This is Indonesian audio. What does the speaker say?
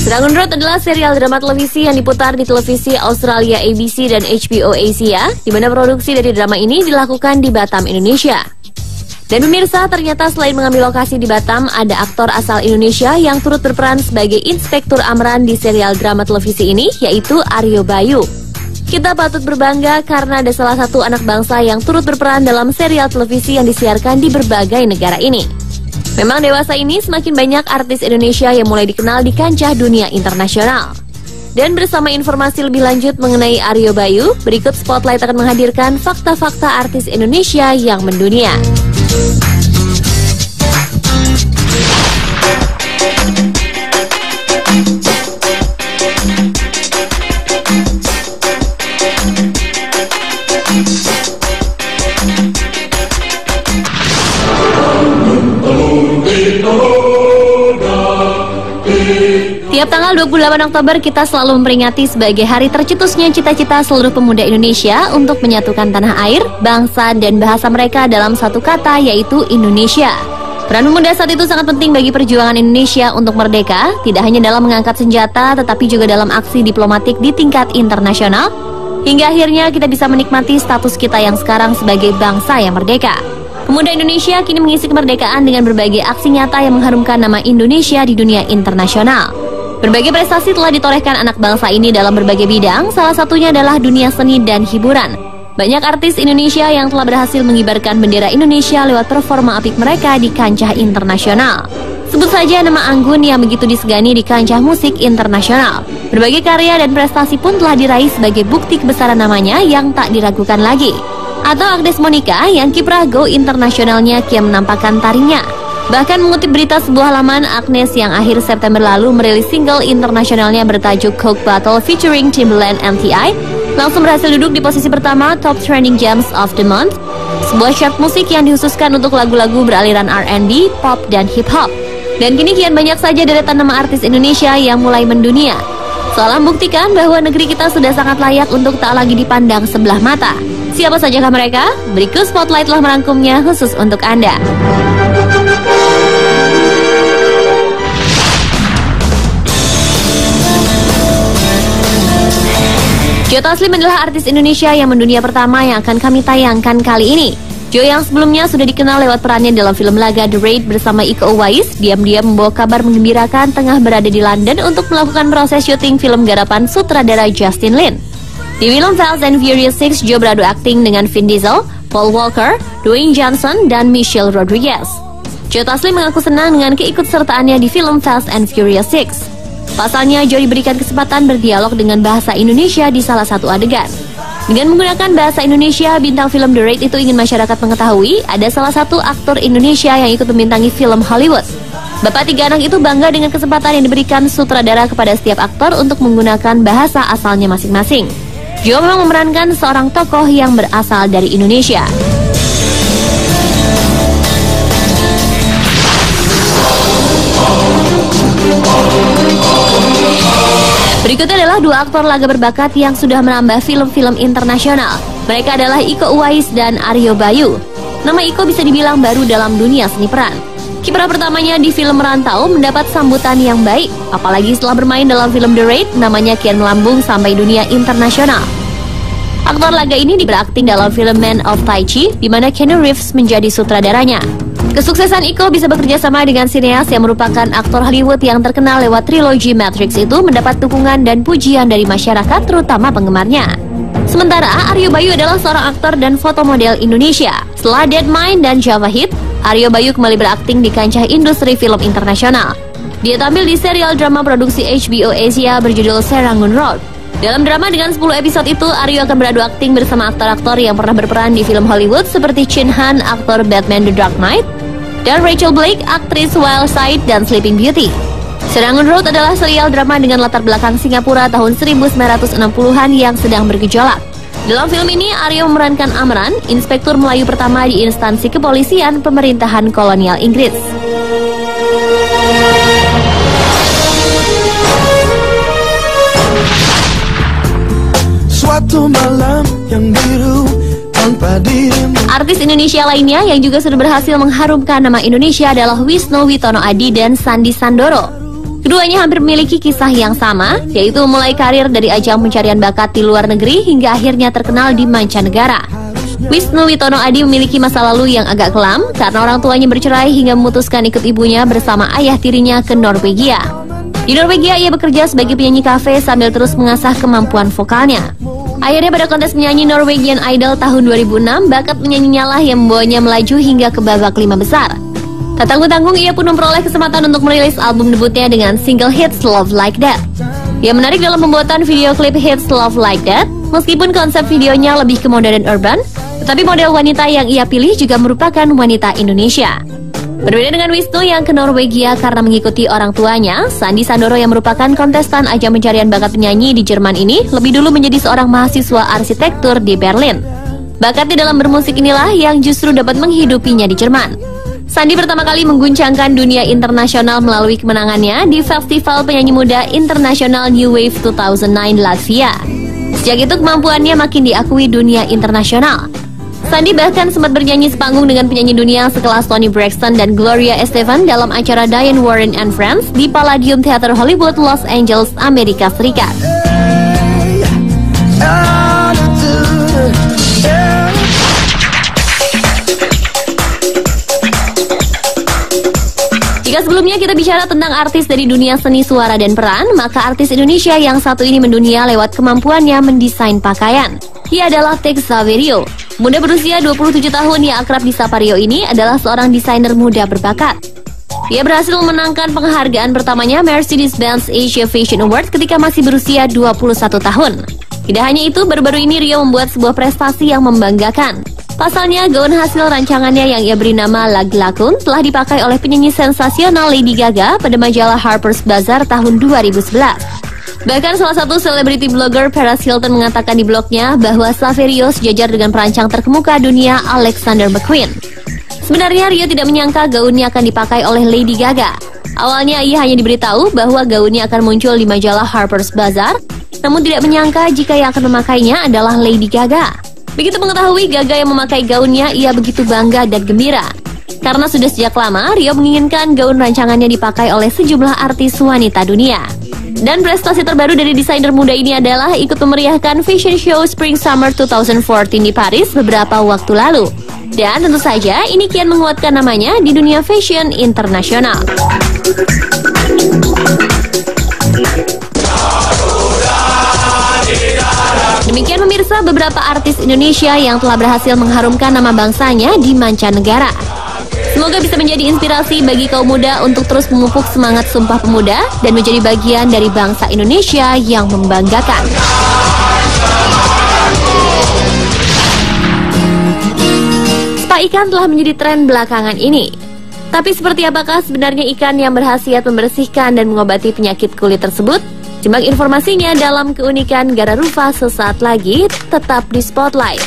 Serangan Road adalah serial drama televisi yang diputar di televisi Australia ABC dan HBO Asia, di mana produksi dari drama ini dilakukan di Batam, Indonesia. Dan pemirsa, ternyata selain mengambil lokasi di Batam, ada aktor asal Indonesia yang turut berperan sebagai Inspektur Amran di serial drama televisi ini, yaitu Aryo Bayu. Kita patut berbangga karena ada salah satu anak bangsa yang turut berperan dalam serial televisi yang disiarkan di berbagai negara ini. Memang dewasa ini semakin banyak artis Indonesia yang mulai dikenal di kancah dunia internasional. Dan bersama informasi lebih lanjut mengenai Aryo Bayu, berikut Spotlight akan menghadirkan fakta-fakta artis Indonesia yang mendunia. Tiap tanggal 28 Oktober kita selalu memperingati sebagai hari tercetusnya cita-cita seluruh pemuda Indonesia untuk menyatukan tanah air, bangsa, dan bahasa mereka dalam satu kata, yaitu Indonesia. Peran pemuda saat itu sangat penting bagi perjuangan Indonesia untuk merdeka, tidak hanya dalam mengangkat senjata, tetapi juga dalam aksi diplomatik di tingkat internasional, hingga akhirnya kita bisa menikmati status kita yang sekarang sebagai bangsa yang merdeka. Pemuda Indonesia kini mengisi kemerdekaan dengan berbagai aksi nyata yang mengharumkan nama Indonesia di dunia internasional. Berbagai prestasi telah ditorehkan anak bangsa ini dalam berbagai bidang, salah satunya adalah dunia seni dan hiburan. Banyak artis Indonesia yang telah berhasil mengibarkan bendera Indonesia lewat performa apik mereka di kancah internasional. Sebut saja nama Anggun yang begitu disegani di kancah musik internasional. Berbagai karya dan prestasi pun telah diraih sebagai bukti kebesaran namanya yang tak diragukan lagi. Atau Agnes Monica yang kiprah go internasionalnya kian menampakkan taringnya. Bahkan mengutip berita sebuah laman, Agnes yang akhir September lalu merilis single internasionalnya bertajuk Coke Battle featuring Timbaland and T.I. langsung berhasil duduk di posisi pertama Top Trending Gems of the Month, sebuah chart musik yang dikhususkan untuk lagu-lagu beraliran R&B, pop, dan hip-hop. Dan kini kian banyak saja deretan nama artis Indonesia yang mulai mendunia. Seolah membuktikan bahwa negeri kita sudah sangat layak untuk tak lagi dipandang sebelah mata. Siapa sajakah mereka? Berikut Spotlight telah merangkumnya khusus untuk Anda. Joe Taslim adalah artis Indonesia yang mendunia pertama yang akan kami tayangkan kali ini. Joe yang sebelumnya sudah dikenal lewat perannya dalam film laga The Raid bersama Iko Uwais, diam-diam membawa kabar menggembirakan tengah berada di London untuk melakukan proses syuting film garapan sutradara Justin Lin. Di film Fast and Furious 6, Joe beradu akting dengan Vin Diesel, Paul Walker, Dwayne Johnson, dan Michelle Rodriguez. Joe Taslim mengaku senang dengan keikutsertaannya di film Fast and Furious 6. Pasalnya, Joe diberikan kesempatan berdialog dengan bahasa Indonesia di salah satu adegan. Dengan menggunakan bahasa Indonesia, bintang film The Raid itu ingin masyarakat mengetahui ada salah satu aktor Indonesia yang ikut membintangi film Hollywood. Bapak tiga anak itu bangga dengan kesempatan yang diberikan sutradara kepada setiap aktor untuk menggunakan bahasa asalnya masing-masing. Joe memang memerankan seorang tokoh yang berasal dari Indonesia. Berikutnya adalah dua aktor laga berbakat yang sudah menambah film-film internasional. Mereka adalah Iko Uwais dan Aryo Bayu. Nama Iko bisa dibilang baru dalam dunia seni peran. Kiprah pertamanya di film Merantau mendapat sambutan yang baik, apalagi setelah bermain dalam film The Raid, namanya kian melambung sampai dunia internasional. Aktor laga ini berakting dalam film Man of Tai Chi, di mana Keanu Reeves menjadi sutradaranya. Kesuksesan Iko bisa bekerja sama dengan sineas yang merupakan aktor Hollywood yang terkenal lewat trilogi Matrix itu mendapat dukungan dan pujian dari masyarakat, terutama penggemarnya. Sementara Aryo Bayu adalah seorang aktor dan fotomodel Indonesia. Setelah Deadmind dan Java Hit, Aryo Bayu kembali berakting di kancah industri film internasional. Dia tampil di serial drama produksi HBO Asia berjudul Serangan Road. Dalam drama dengan 10 episode itu, Aryo akan beradu akting bersama aktor-aktor yang pernah berperan di film Hollywood seperti Chin Han, aktor Batman The Dark Knight, dan Rachel Blake, aktris Wild Side dan Sleeping Beauty. Serangan Road adalah serial drama dengan latar belakang Singapura tahun 1960-an yang sedang bergejolak. Dalam film ini, Aryo memerankan Amran, inspektur Melayu pertama di instansi kepolisian pemerintahan kolonial Inggris. Suatu malam yang biru tanpa dirimu. Artis Indonesia lainnya yang juga sudah berhasil mengharumkan nama Indonesia adalah Wisnu Witono Adi dan Sandi Sandoro. Keduanya hampir memiliki kisah yang sama, yaitu mulai karir dari ajang pencarian bakat di luar negeri hingga akhirnya terkenal di mancanegara. Wisnu Witono Adi memiliki masa lalu yang agak kelam karena orang tuanya bercerai hingga memutuskan ikut ibunya bersama ayah tirinya ke Norwegia. Di Norwegia ia bekerja sebagai penyanyi kafe sambil terus mengasah kemampuan vokalnya. Akhirnya pada kontes penyanyi Norwegian Idol tahun 2006, bakat penyanyinya lah yang membawanya melaju hingga ke babak 5 besar. Tak tanggung-tanggung, ia pun memperoleh kesempatan untuk merilis album debutnya dengan single hits Love Like That. Ia menarik dalam pembuatan video klip hits Love Like That, meskipun konsep videonya lebih ke modern urban, tetapi model wanita yang ia pilih juga merupakan wanita Indonesia. Berbeda dengan Wisnu yang ke Norwegia karena mengikuti orang tuanya, Sandy Sandoro yang merupakan kontestan ajang pencarian bakat penyanyi di Jerman ini lebih dulu menjadi seorang mahasiswa arsitektur di Berlin. Bakatnya dalam bermusik inilah yang justru dapat menghidupinya di Jerman. Sandy pertama kali mengguncangkan dunia internasional melalui kemenangannya di Festival Penyanyi Muda Internasional New Wave 2009 Latvia. Sejak itu kemampuannya makin diakui dunia internasional. Sandy bahkan sempat bernyanyi sepanggung dengan penyanyi dunia sekelas Toni Braxton dan Gloria Estefan dalam acara Diane Warren and Friends di Palladium Theater Hollywood, Los Angeles, Amerika Serikat. Jika sebelumnya kita bicara tentang artis dari dunia seni suara dan peran, maka artis Indonesia yang satu ini mendunia lewat kemampuannya mendesain pakaian. Ia adalah Tex Saverio. Muda berusia 27 tahun yang akrab disapa Rio ini adalah seorang desainer muda berbakat. Ia berhasil memenangkan penghargaan pertamanya Mercedes-Benz Asia Fashion Award ketika masih berusia 21 tahun. Tidak hanya itu, baru-baru ini Rio membuat sebuah prestasi yang membanggakan. Pasalnya, gaun hasil rancangannya yang ia beri nama Lag Lakun telah dipakai oleh penyanyi sensasional Lady Gaga pada majalah Harper's Bazaar tahun 2011. Bahkan salah satu selebriti blogger Paris Hilton mengatakan di blognya bahwa Saverio sejajar dengan perancang terkemuka dunia Alexander McQueen. Sebenarnya Rio tidak menyangka gaunnya akan dipakai oleh Lady Gaga. Awalnya ia hanya diberitahu bahwa gaunnya akan muncul di majalah Harper's Bazaar, namun tidak menyangka jika yang akan memakainya adalah Lady Gaga. Begitu mengetahui Gaga yang memakai gaunnya, ia begitu bangga dan gembira. Karena sudah sejak lama, Rio menginginkan gaun rancangannya dipakai oleh sejumlah artis wanita dunia. Dan prestasi terbaru dari desainer muda ini adalah ikut memeriahkan fashion show Spring Summer 2014 di Paris beberapa waktu lalu. Dan tentu saja ini kian menguatkan namanya di dunia fashion internasional. Demikian pemirsa beberapa artis Indonesia yang telah berhasil mengharumkan nama bangsanya di mancanegara. Semoga bisa menjadi inspirasi bagi kaum muda untuk terus memupuk semangat Sumpah Pemuda dan menjadi bagian dari bangsa Indonesia yang membanggakan. Spa ikan telah menjadi tren belakangan ini. Tapi seperti apakah sebenarnya ikan yang berkhasiat membersihkan dan mengobati penyakit kulit tersebut? Simak informasinya dalam keunikan Gara Rufa sesaat lagi, tetap di Spotlight.